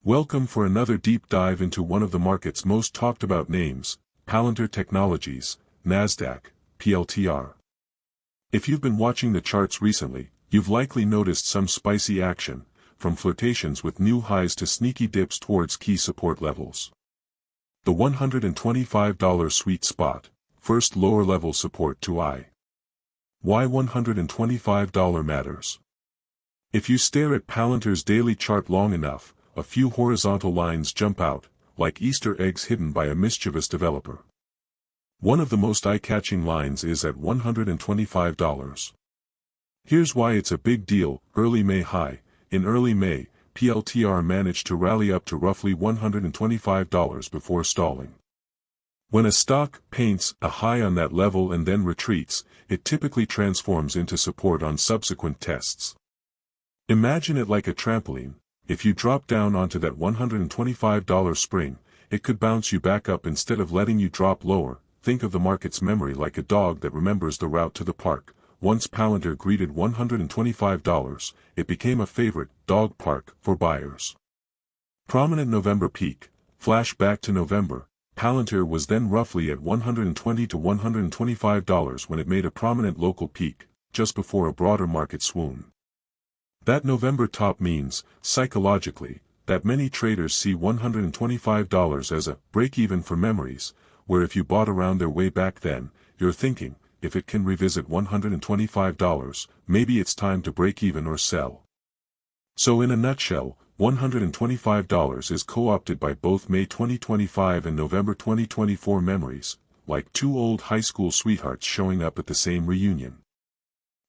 Welcome for another deep dive into one of the market's most talked about names, Palantir Technologies, NASDAQ, PLTR. If you've been watching the charts recently, you've likely noticed some spicy action, from flirtations with new highs to sneaky dips towards key support levels. The $125 sweet spot, first lower level support to eye. Why $125 matters? If you stare at Palantir's daily chart long enough, a few horizontal lines jump out, like Easter eggs hidden by a mischievous developer. One of the most eye-catching lines is at $125. Here's why it's a big deal: early May high. In early May, PLTR managed to rally up to roughly $125 before stalling. When a stock paints a high on that level and then retreats, it typically transforms into support on subsequent tests. Imagine it like a trampoline. If you drop down onto that $125 spring, it could bounce you back up instead of letting you drop lower. Think of the market's memory like a dog that remembers the route to the park. Once Palantir greeted $125, it became a favorite dog park for buyers. Prominent November peak. Flash back to November. Palantir was then roughly at $120 to $125 when it made a prominent local peak, just before a broader market swoon. That November top means, psychologically, that many traders see $125 as a break-even for memories, where if you bought around their way back then, you're thinking, if it can revisit $125, maybe it's time to break even or sell. So in a nutshell, $125 is co-opted by both May 2025 and November 2024 memories, like two old high school sweethearts showing up at the same reunion.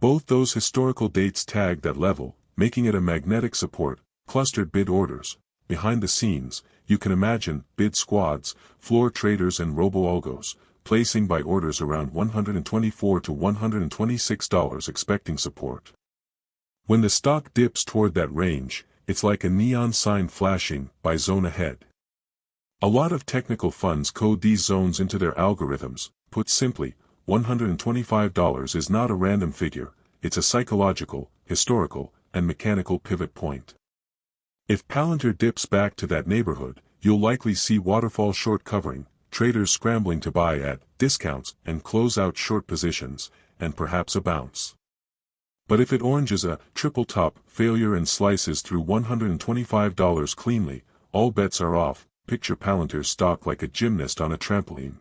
Both those historical dates tag that level, making it a magnetic support. Clustered bid orders. Behind the scenes, you can imagine bid squads, floor traders and robo-algos, placing buy orders around $124 to $126 expecting support. When the stock dips toward that range, it's like a neon sign flashing, buy zone ahead. A lot of technical funds code these zones into their algorithms. Put simply, $125 is not a random figure, it's a psychological, historical, and mechanical pivot point. If Palantir dips back to that neighborhood, you'll likely see waterfall short covering, traders scrambling to buy at discounts and close out short positions, and perhaps a bounce. But if it oranges a triple top failure and slices through $125 cleanly, all bets are off. Picture Palantir's stock like a gymnast on a trampoline.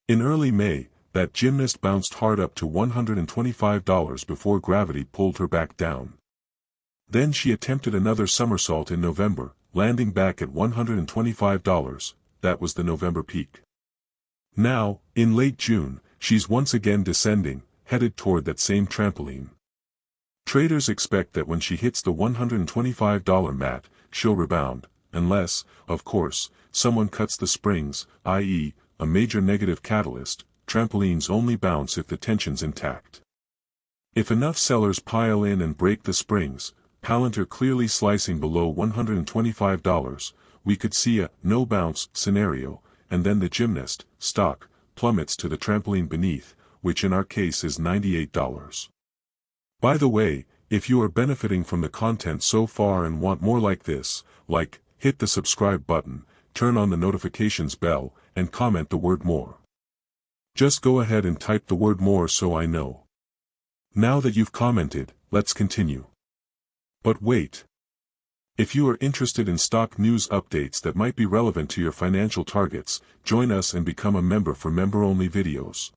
In early May, that gymnast bounced hard up to $125 before gravity pulled her back down. Then she attempted another somersault in November, landing back at $125, that was the November peak. Now, in late June, she's once again descending, headed toward that same trampoline. Traders expect that when she hits the $125 mat, she'll rebound, unless, of course, someone cuts the springs, i.e., a major negative catalyst. Trampolines only bounce if the tension's intact. If enough sellers pile in and break the springs, Palantir clearly slicing below $125, we could see a no-bounce scenario, and then the gymnast stock plummets to the trampoline beneath, which in our case is $98. By the way, if you are benefiting from the content so far and want more like this, hit the subscribe button, turn on the notifications bell, and comment the word more. Just go ahead and type the word more so I know. Now that you've commented, let's continue. But wait. If you are interested in stock news updates that might be relevant to your financial targets, join us and become a member for member-only videos.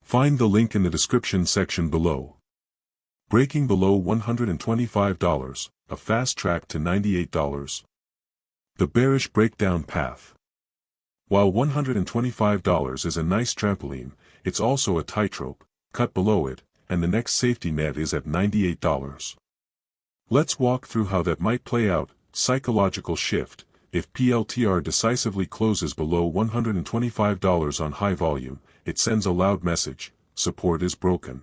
Find the link in the description section below. Breaking below $125, a fast track to $98. The bearish breakdown path. While $125 is a nice trampoline, it's also a tightrope. Cut below it, and the next safety net is at $98. Let's walk through how that might play out. Psychological shift. If PLTR decisively closes below $125 on high volume, it sends a loud message: support is broken.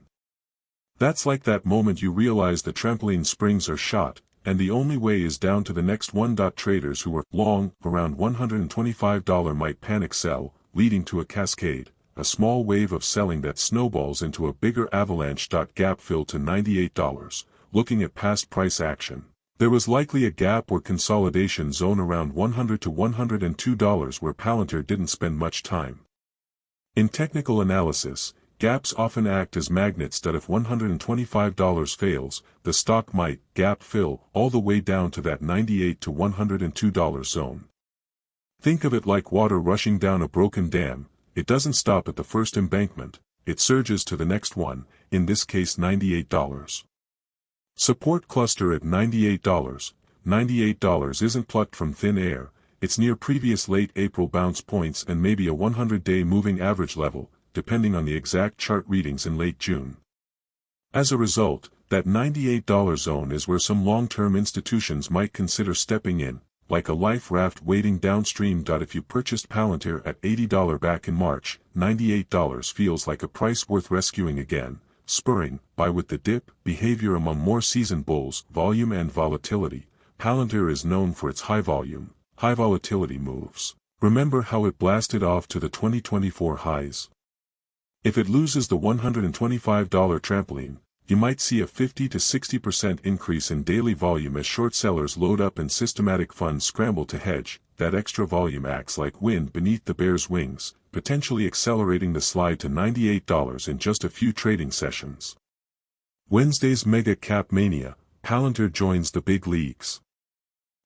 That's like that moment you realize the trampoline springs are shot, and the only way is down to the next one. Traders who are long around $125 might panic sell, leading to a cascade, a small wave of selling that snowballs into a bigger avalanche. Gap fill to $98. Looking at past price action, There was likely a gap or consolidation zone around $100 to $102 where Palantir didn't spend much time. In technical analysis, gaps often act as magnets that if $125 fails, the stock might gap fill all the way down to that $98 to $102 zone. Think of it like water rushing down a broken dam. It doesn't stop at the first embankment, it surges to the next one, in this case $98. Support cluster at $98. $98 isn't plucked from thin air, it's near previous late April bounce points and maybe a 100-day moving average level, depending on the exact chart readings in late June. As a result, that $98 zone is where some long-term institutions might consider stepping in, like a life raft wading downstream. If you purchased Palantir at $80 back in March, $98 feels like a price worth rescuing again, spurring, by with the dip, behavior among more seasoned bulls, volume and volatility. Palantir is known for its high volume, high volatility moves. Remember how it blasted off to the 2024 highs? If it loses the $125 trampoline, you might see a 50 to 60% increase in daily volume as short sellers load up and systematic funds scramble to hedge. That extra volume acts like wind beneath the bear's wings, potentially accelerating the slide to $98 in just a few trading sessions. Wednesday's Mega Cap Mania, Palantir joins the big leagues.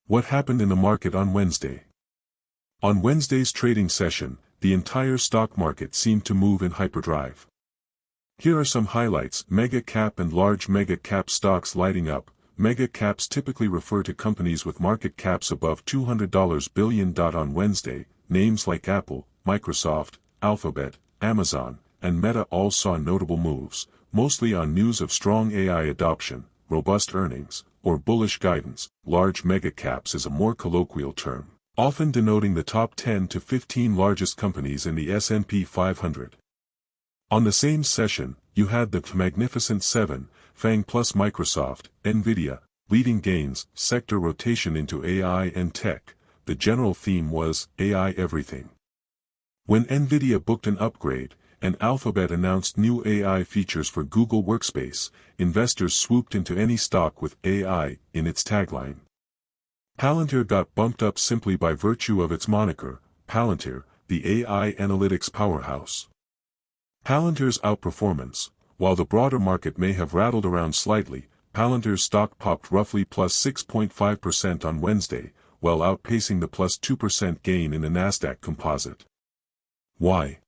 What happened in the market on Wednesday? On Wednesday's trading session, the entire stock market seemed to move in hyperdrive. Here are some highlights: mega cap and large mega cap stocks lighting up. Mega caps typically refer to companies with market caps above $200 billion. On Wednesday, names like Apple, Microsoft, Alphabet, Amazon, and Meta all saw notable moves, mostly on news of strong AI adoption, robust earnings, or bullish guidance. Large mega caps is a more colloquial term, often denoting the top 10 to 15 largest companies in the S&P 500. On the same session, you had the Magnificent Seven, FANG plus Microsoft, Nvidia, leading gains, sector rotation into AI and tech. The general theme was AI everything. When Nvidia booked an upgrade, and Alphabet announced new AI features for Google Workspace, investors swooped into any stock with AI in its tagline. Palantir got bumped up simply by virtue of its moniker, Palantir, the AI analytics powerhouse. Palantir's outperformance, while the broader market may have rattled around slightly, Palantir's stock popped roughly plus 6.5% on Wednesday, while outpacing the plus 2% gain in the Nasdaq Composite. Why?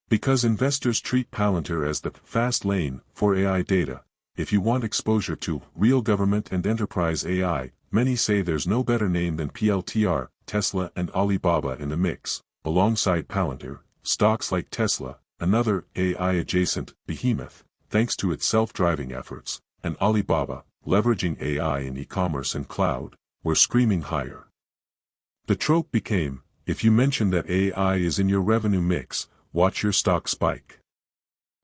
Because investors treat Palantir as the fast lane for AI data. If you want exposure to real government and enterprise AI, many say there's no better name than PLTR, Tesla and Alibaba in the mix. Alongside Palantir, stocks like Tesla, another AI-adjacent behemoth, thanks to its self-driving efforts, and Alibaba, leveraging AI in e-commerce and cloud, were screaming higher. The trope became, if you mention that AI is in your revenue mix, watch your stock spike.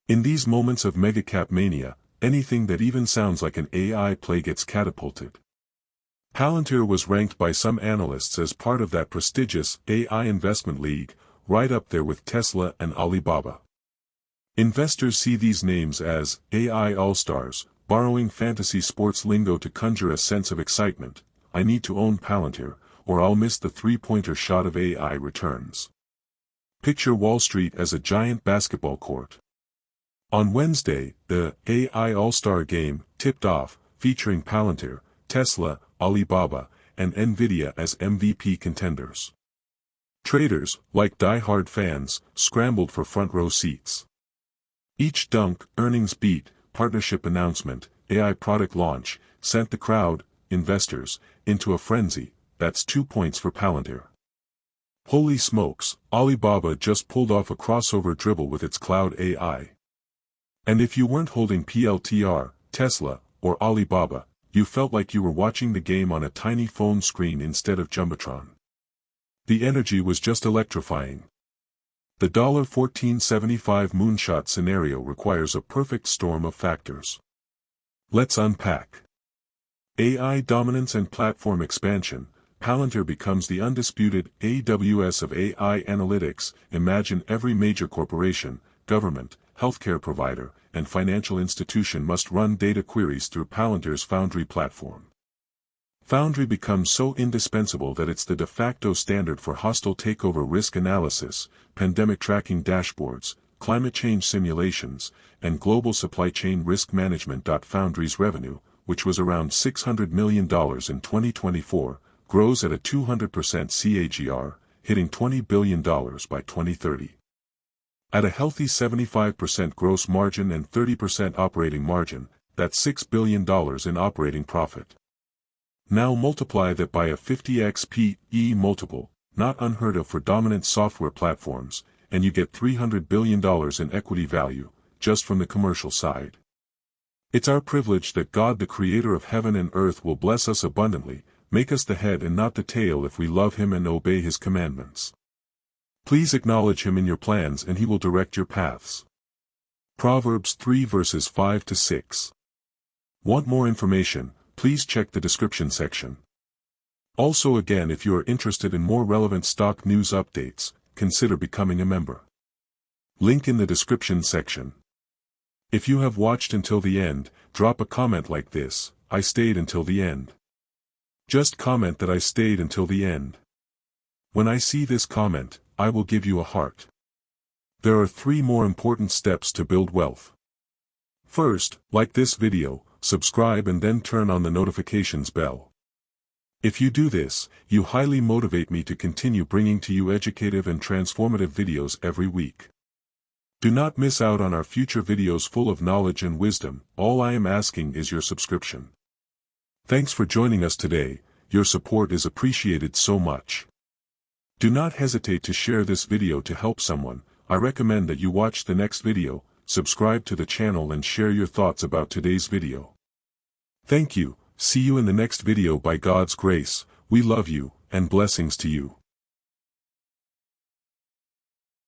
In these moments of megacap mania, anything that even sounds like an AI play gets catapulted. Palantir was ranked by some analysts as part of that prestigious AI investment league, right up there with Tesla and Alibaba. Investors see these names as AI all-stars, borrowing fantasy sports lingo to conjure a sense of excitement. I need to own Palantir, or I'll miss the three-pointer shot of AI returns. Picture Wall Street as a giant basketball court. On Wednesday, the AI All-Star Game tipped off, featuring Palantir, Tesla, Alibaba, and Nvidia as MVP contenders. Traders, like die-hard fans, scrambled for front-row seats. Each dunk, earnings beat, partnership announcement, AI product launch, sent the crowd, investors, into a frenzy. That's 2 points for Palantir. Holy smokes, Alibaba just pulled off a crossover dribble with its cloud AI. And if you weren't holding PLTR, Tesla, or Alibaba, you felt like you were watching the game on a tiny phone screen instead of Jumbotron. The energy was just electrifying. The $14.75 moonshot scenario requires a perfect storm of factors. Let's unpack. AI dominance and platform expansion. Palantir becomes the undisputed AWS of AI analytics. Imagine every major corporation, government, healthcare provider, and financial institution must run data queries through Palantir's Foundry platform. Foundry becomes so indispensable that it's the de facto standard for hostile takeover risk analysis, pandemic tracking dashboards, climate change simulations, and global supply chain risk management. Foundry's revenue, which was around $600 million in 2024, grows at a 200% CAGR, hitting $20 billion by 2030. At a healthy 75% gross margin and 30% operating margin, that's $6 billion in operating profit. Now multiply that by a 50x P/E multiple, not unheard of for dominant software platforms, and you get $300 billion in equity value, just from the commercial side. It's our privilege that God, the creator of heaven and earth, will bless us abundantly, make us the head and not the tail if we love him and obey his commandments. Please acknowledge him in your plans and he will direct your paths. Proverbs 3 verses 5 to 6. Want more information? Please check the description section. Also again, if you are interested in more relevant stock news updates, consider becoming a member. Link in the description section. If you have watched until the end, drop a comment like this: I stayed until the end. Just comment that I stayed until the end. When I see this comment, I will give you a heart. There are 3 more important steps to build wealth. First, like this video, subscribe and then turn on the notifications bell. If you do this, you highly motivate me to continue bringing to you educative and transformative videos every week. Do not miss out on our future videos full of knowledge and wisdom. All I am asking is your subscription. Thanks for joining us today. Your support is appreciated so much. Do not hesitate to share this video to help someone. I recommend that you watch the next video, subscribe to the channel and share your thoughts about today's video. Thank you. See you in the next video by God's grace. We love you, and blessings to you.